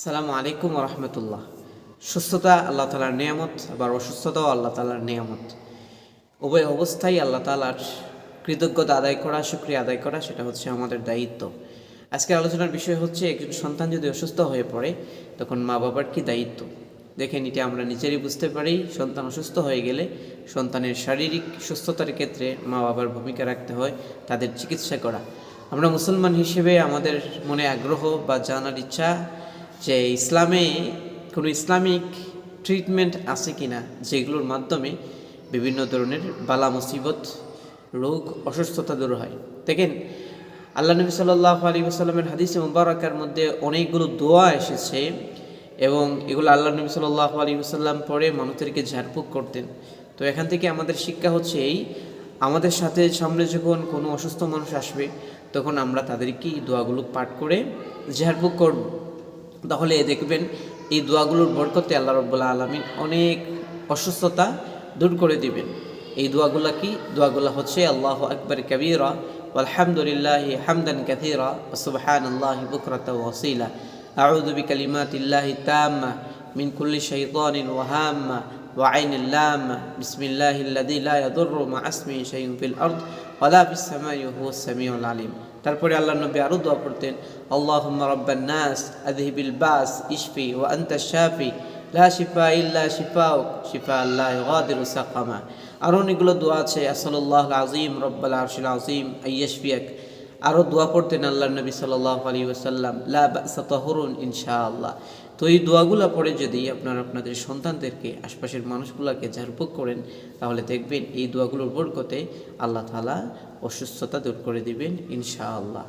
সালামু আলাইকুম রহমতুল্লাহ। সুস্থতা আল্লাহ তালার নিয়ামত, আবার অসুস্থতাও আল্লাহ তালার নিয়ামত। উভয় অবস্থায় আল্লাহ তালার কৃতজ্ঞতা আদায় করা, শুকরিয়া আদায় করা, সেটা হচ্ছে আমাদের দায়িত্ব। আজকের আলোচনার বিষয় হচ্ছে একজন সন্তান যদি অসুস্থ হয়ে পড়ে তখন মা বাবার কি দায়িত্ব। দেখেন, এটা আমরা নিজেরই বুঝতে পারি। সন্তান অসুস্থ হয়ে গেলে সন্তানের শারীরিক সুস্থতার ক্ষেত্রে মা বাবার ভূমিকা রাখতে হয়, তাদের চিকিৎসা করা। আমরা মুসলমান হিসেবে আমাদের মনে আগ্রহ বা জানার ইচ্ছা যে ইসলামে কোনো ইসলামিক ট্রিটমেন্ট আছে কি না, যেগুলোর মাধ্যমে বিভিন্ন ধরনের বালা মুসিবত, রোগ, অসুস্থতা দূর হয়। দেখেন, আল্লাহ নবী সাল্লাল্লাহু আলাইহি ওয়াসাল্লামের হাদিসে মুবারাকার মধ্যে অনেকগুলো দোয়া এসেছে এবং এগুলো আল্লাহ নবী সাল্লাল্লাহু আলাইহি ওয়াসাল্লাম পরে মানুষদেরকে ঝাড়ফুঁক করতেন। তো এখান থেকে আমাদের শিক্ষা হচ্ছে এই, আমাদের সাথে সামনে যখন কোনো অসুস্থ মানুষ আসবে তখন আমরা তাদেরকে এই দোয়াগুলো পাঠ করে ঝাড়ফুঁক করব। তাহলে দেখবেন এই দোয়াগুলোর বরকতে আল্লাহ রাব্বুল আলামিন অনেক অসুস্থতা দূর করে দিবেন। এই দোয়াগুলা কি? দোয়াগুলা হচ্ছে আল্লাহু আকবার কাবীরা ওয়ালহামদুলিল্লাহি হামদান কাসীরা ওয়া সুবহানাল্লাহি বুকরাতাও ওয়া আসীলা আউযু বিকালিমাতিল্লাহি তাম্মা মিন কুল্লি শাইতানিন ওয়া হাম্মা ওয়া আইনিল লাম্মা বিসমিল্লাহিল্লাযী লা ইয়াদুররু মা ইসমিহি শাইউন ফিল আরদ ওয়া লা ফিস সামাই ওয়া হুয়াস সামিউল আলিম। তারপরে আল্লাহ নবী আরও দোয়া পড়তেন, আল্লাহুম্মা রাব্বান নাস আযহিবিল বাস ইশফি ওয়া আনতা শাফি লা শিফা ইল্লা শিফাউক শিফা লা ইউগাদিরু সাকামা। আরও অনেকগুলো দোয়া আছে, আসসালাল্লাহুল আযীম রব্বাল আরশিল আযীম আইয়াশফিয়াক। আরও দোয়া পড়তেন আল্লাহ নবী সাল্লাল্লাহু আলাইহি ওয়াসাল্লাম, লা বা'সা তাহুরুন ইনশাআল্লাহ। তো এই দোয়াগুলো পড়ে যদি আপনারা আপনাদের সন্তানদেরকে, আশপাশের মানুষগুলোকে ঝাড়ফুঁক করেন, তাহলে দেখবেন এই দোয়াগুলোর বরকতে আল্লাহ তাআলা অসুস্থতা দূর করে দিবেন ইনশাআল্লাহ।